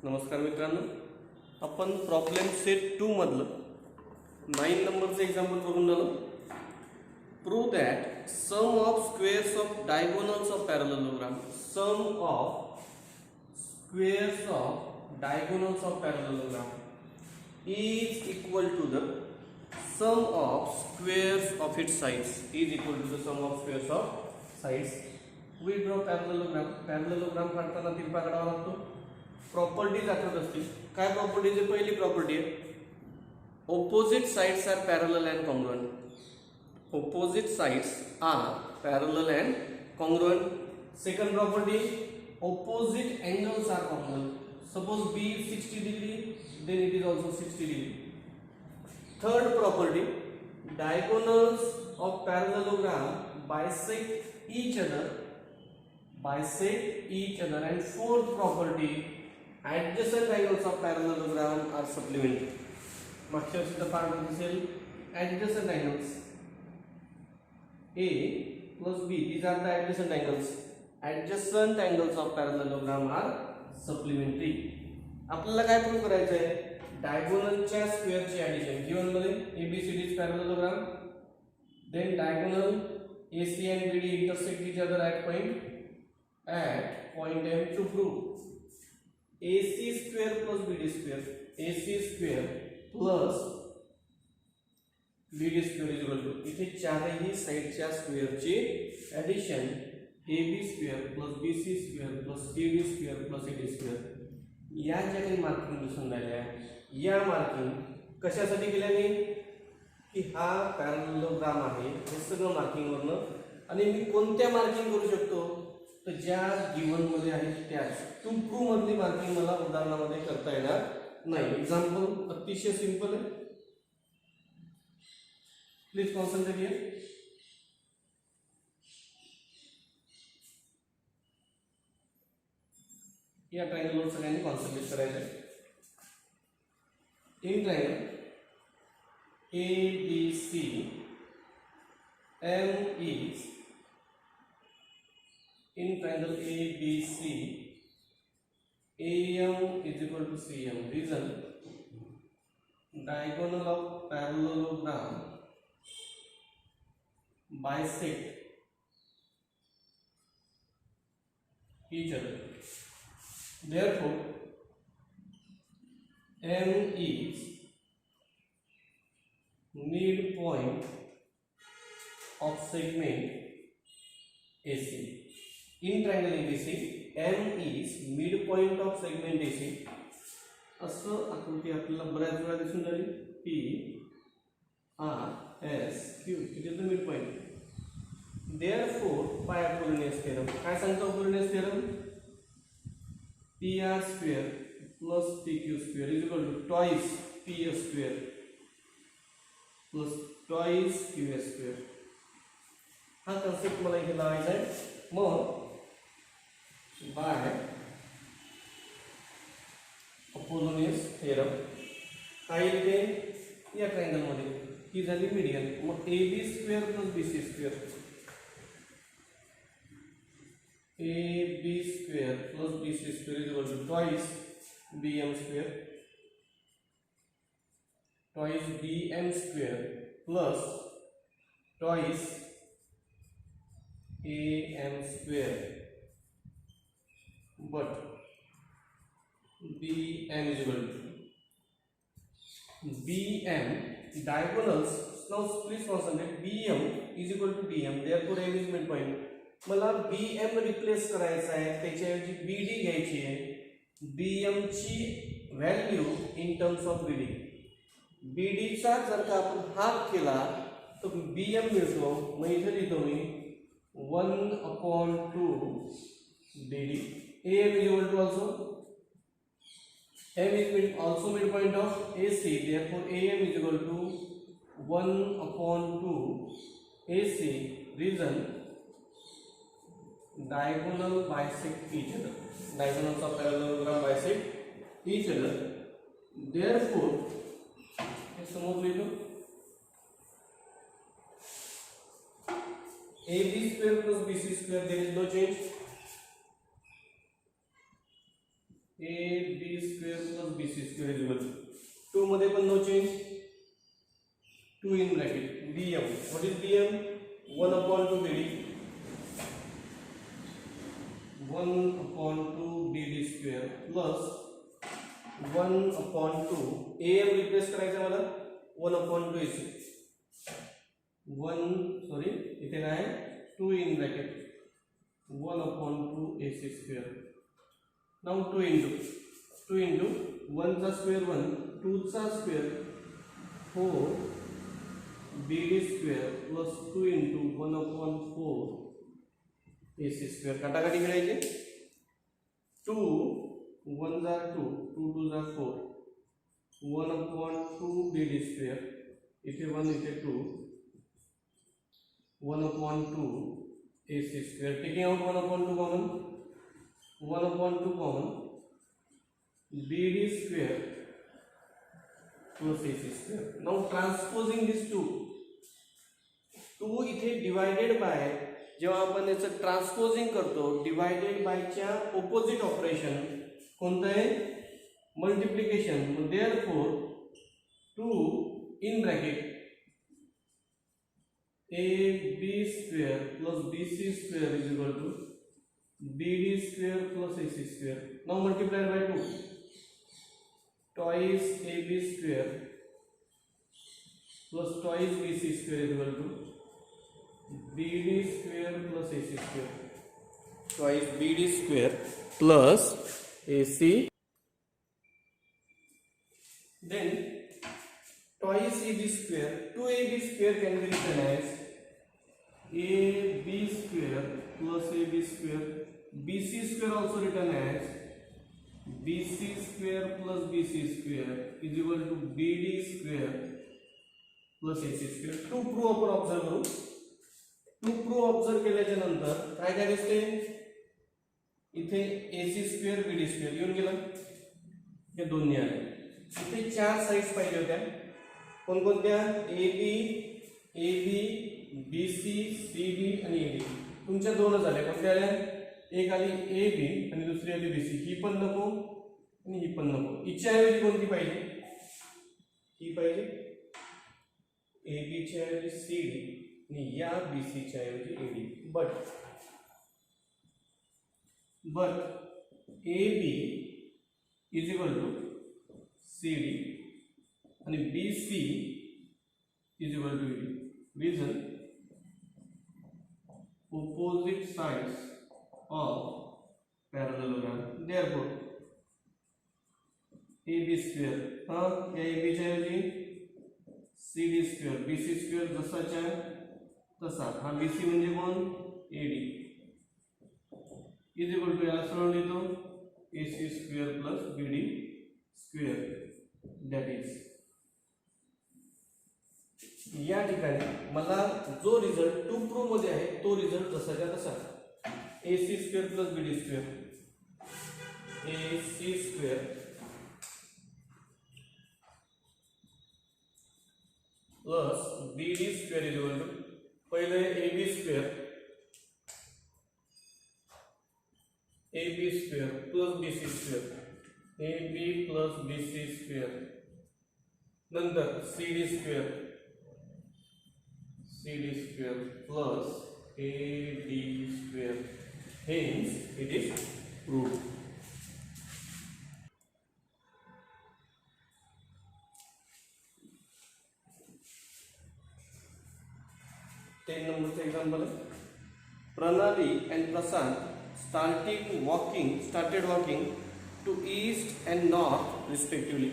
नमस्कार मित्रांनो, आपण प्रॉब्लेम सेट 2 मधलं 9 नंबरचं एक्झाम्पल बघून झालो. Prove that sum of squares of diagonals of parallelogram is equal to the sum of squares of its sides is equal to the sum of squares of sides. We draw parallelogram काढताना तिरपा काढावा लागतो. Properties आठवत असतील. काय properties आहे? पहिली property आहे opposite sides are parallel and congruent. Opposite sides are parallel and congruent. Second property opposite angles are congruent. Suppose B is 60 degree, then it is also 60 degree. Third property, diagonals of parallelogram bisect each other. And fourth property, adjacent angles of parallelogram are supplementary. मागच्या वर्षीचा part असेल adjacent angles A plus B, these are the adjacent angles. Adjacent angles of parallelogram are supplementary. आपल्याला काय prove करायचं आहे? डायगोनलच्या स्क्वेअरची addition. Given मध्ये ABCD is parallelogram, then diagonal AC and BD intersect each other at point M to prove AC square plus BD square, AC square plus BD square is equal to, इथे चारही साइडच्या स्क्वेअरची addition AB square plus BC square plus CD square plus AD square. या ज्या काही marking दिसून राहिल्या, या मार्किंग कशासाठी केल्या मी की हा पॅरलेलोग्राम आहे हे सगळं मार्किंग वरनं. आणि मी कोणत्या मार्किंग करू शकतो तर ज्या गिवन मध्ये आहेत त्याच. टू प्रूव्ह मधली मार्किंग मला उदाहरणामध्ये करता येणार नाही. एक्झाम्पल अतिशय सिंपल आहे, प्लीज कॉन्सन्ट्रेट हियर. या ट्रायंगलवर सगळ्यांनी कॉन्सन्ट्रेट करायचं आहे. In triangle ABC M is in triangle ABC AM is equal to CM. Reason, diagonal of parallelogram bisect each other. Therefore, M is midpoint of segment AC. In triangle ABC, M is midpoint of segment AC. असं आकृती आपल्याला बऱ्याच वेळा दिसून झाली. P R S Q, it is the midpoint. Therefore, by Apollonius theorem, काय सांगतो Apollonius theorem? PR square plus PQ square is equal to twice PS square plus twice QS square. हा कन्सेप्ट मला इथे लावायचा आहे. मग बाय अपोलोनियस थेरम काय येते या ट्रायंगल मध्ये ही झाली median. Mug AB square plus BC square, AB square plus BC square is equal to twice BM square, twice BM square plus twice AM square. But BM is equal to BM diagonals. Now please concentrate. BM is equal to DM. Therefore M is midpoint. मला BM replace करायचा आहे, त्याच्याऐवजी BD घ्यायची आहे. BM ची value in terms of BD. BD चा जर का आपण हाफ केला तर BM मिळतो. मग इथे लिहितो मी 1/2 BD. AM is equal to also M is also midpoint of AC. Therefore AM is equal to 1/2 AC. Reason, diagonal bisect each other. Diagonals of parallelogram bisect each other. Therefore, समोर लिहितो AB square plus BC square, there is no change. AB square plus BC square is equal to 2 मध्ये पण no change 2 in bracket BM. What is BM? 1 upon 2 BD 1 upon 2 BD square plus 1 upon 2 AM replace करायचं मला 1 upon 2 AC 1 sorry इथे काय 2 in bracket 1 upon 2 AC square. Now 2 into 1 चा square 1 2 चा square 4 BD square plus 2 into 1 upon 4 AC square. काटाकाटी करायचे 2 1 जा 2 2 2 जा 4 1 upon 2 BD square इथे 1 इथे 2 1 upon 2 AC square. Taking out 1 upon 2 common 1 upon 2 common BD square plus AC square. Now transposing these two इथे divided by जेव्हा आपण याचं transposing करतो डिवायडेड बायच्या ऑपोजिट ऑपरेशन कोणतं आहे multiplication. Therefore 2 in bracket AB square plus BC square is equal to BD square plus AC square. Now multiplied by 2 twice AB square plus twice BC square is equal to BD square plus AC square. Twice BD square plus AC. Then twice AB square. 2AB square can be written as AB square plus AB square. BC square also written as BC square plus BC square is equal to BD square plus AC square. To prove आपण observe करू. To prove observe केल्याच्या नंतर काय काय दिसते इथे AC square BD square येऊन गेला हे दोन्ही आले. इथे 4 साइड्स पाहिजे होत्या कोणकोणत्या AB BC CD आणि AD. तुमच्या दोनच आल्या कोणत्या आल्या एक आली AB आणि दुसरी आली BC. ही पण नको आणि ही पण नको. हिच्या ऐवजी कोणती पाहिजे ही पाहिजे AB च्या ऐवजी CD या BC च्या ऐवजी AD. But AB is equal to CD आणि BC is equal to AD. Reason opposite sides of parallelogram. Therefore AB square या AB च्या ऐवजी CD square BC square जसाच्या तसा हा BC म्हणजे कोण AD इज इक्वल टू याला सरळ लिहितो AC square plus BD square. That is या ठिकाणी मला जो रिझल्ट टू प्रूव्ह मध्ये आहे तो रिझल्ट जसाच्या तसा AC square plus BD square AC square plus BD square is equal to पहले AB square plus BC square AB plus BC square नंतर CD square plus AD square. Hence it is proved. 10 नंबरचं example आहे. प्रणाली and Prasad started walking to east and north respectively.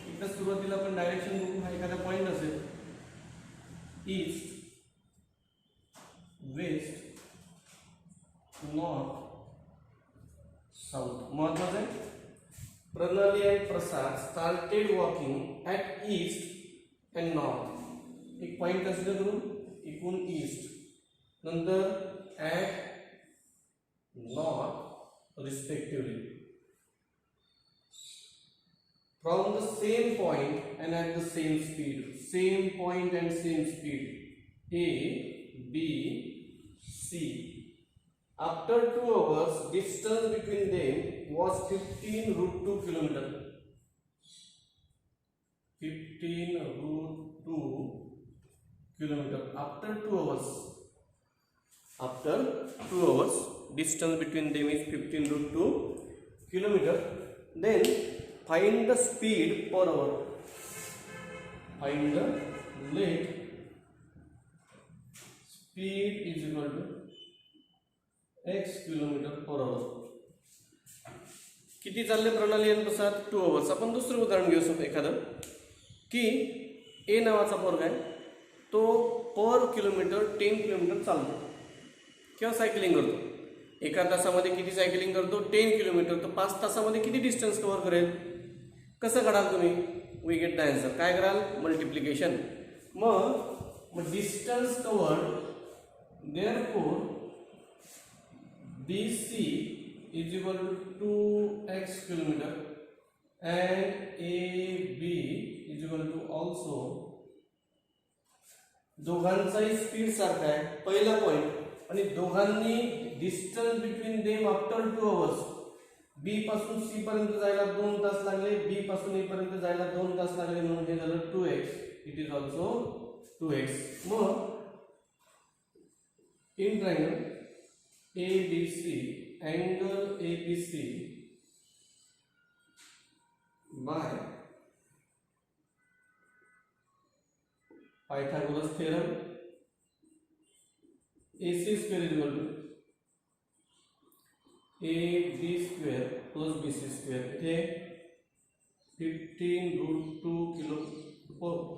एकदा सुरुवातीला आपण direction बघू. हा एखादा पॉइंट असेल ईस्ट वेस्ट नॉर्थ साउथ. महत्वाचं आहे प्रणाली and Prasad started walking at east and north. एक पॉइंट कन्सिडर करू इकून ईस्ट नंतर at north respectively from the same point and at the same speed. Same point and same speed A B C After 2 hours, distance between them was 15 root 2 kilometer. 15 root 2 kilometer. After 2 hours. After 2 hours, distance between them is 15 root 2 kilometer. Then find the speed per hour. Find the rate. Speed is equal to x kilometre per our. किती चालले प्रणाली अनुसार 2 hours. आपण दुसरं उदाहरण घेऊ शकतो एखादं की ए नावाचा पोरगा आहे, तो पर किलोमीटर 10 किलोमीटर चालतो किंवा सायकलिंग करतो. एका तासामध्ये किती सायकलिंग करतो? 10 किलोमीटर. तर 5 तासामध्ये किती डिस्टन्स कव्हर करेल? कसं काढाल तुम्ही? We get the answer. काय कराल? मल्टिप्लिकेशन. मग distance covered, therefore BC is equal to 2x kilometer and AB is equal to also. दोघांचाही स्पीड सारखा आहे, पहिला पॉइंट. आणि दोघांनी distance between them after 2 hours. B पासून सी पर्यंत जायला 2 तास लागले, बी पासून ए पर्यंत जायला 2 तास लागले, म्हणून हे झालं 2x. It is also 2x. Mug in triangle ABC, angle ABC by Pythagoras theorem, AC square is equal to AB square plus BC square. इथे 15 root 2 किलो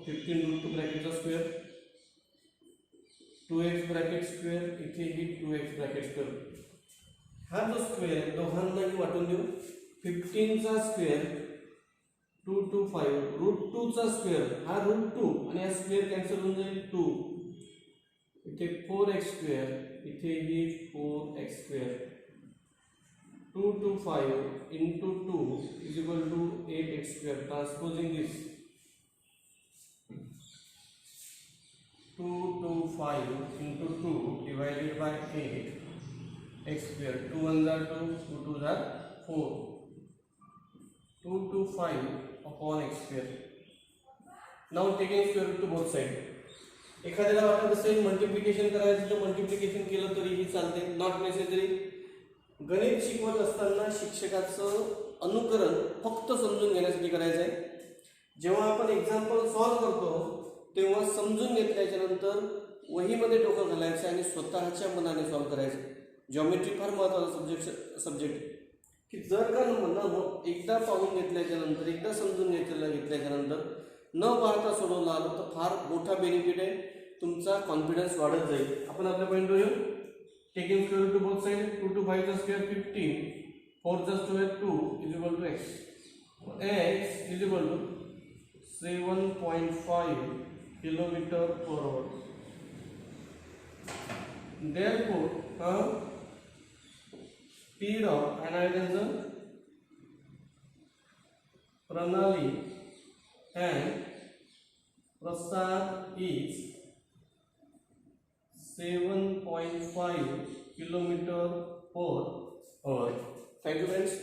15 root 2 ब्रॅकेटचा स्क्वेअर, 2x ब्रॅकेट स्क्वेअर, इथे ही 2x ब्रॅकेट स्क्वेअर. हा जो square आहे दोघांनाही वाटून देऊ. 15 चा स्क्वेअर 2 to 5, रूट 2 चा स्क्वेअर हा रूट 2 आणि हा स्क्वेअर कॅन्सल होऊन जाईल 2. इथे 4x स्क्वेअर, इथे ही 4x square. 2 to 5 into 2 is equal to 8x square. Transposing this, 2 to 5 into 2 divided by 8 x square. 2 1s are 2, 2 2s are 4. 2 to 5 upon x square. Now taking square root to both side. एखाद्याला वाटत असेल multiplication करायचं तर multiplication केलं तरीही चालते, not necessary. गणित शिकवत असताना शिक्षकाचं अनुकरण फक्त समजून घेण्यासाठी करायचं आहे. जेव्हा आपण एक्झाम्पल सॉल्व करतो तेव्हा समजून घेतल्याच्या नंतर वहीमध्ये डोकं घालायचं आणि स्वतःच्या मनाने सॉल्व करायचं. जॉमेट्री फार महत्त्वाचा सब्जेक्ट की जर का एकदा पाहून घेतल्याच्या नंतर, एकदा समजून घेतल्याच्या नंतर न पाहता सोडवलं आलं तर फार मोठा बेनिफिट आहे. तुमचा कॉन्फिडन्स वाढत जाईल. आपण आपल्या पॉईंटवर येऊ. Taking square root to both side. 2 to 5 चा स्क्वेअर 15, 4 चा square 2 is equal to x. x is equal to 7.5 kilometre per hour. Therefore, speed of an Pranali and Prasad is 7.5 kilometer per hour. Thank you, friends.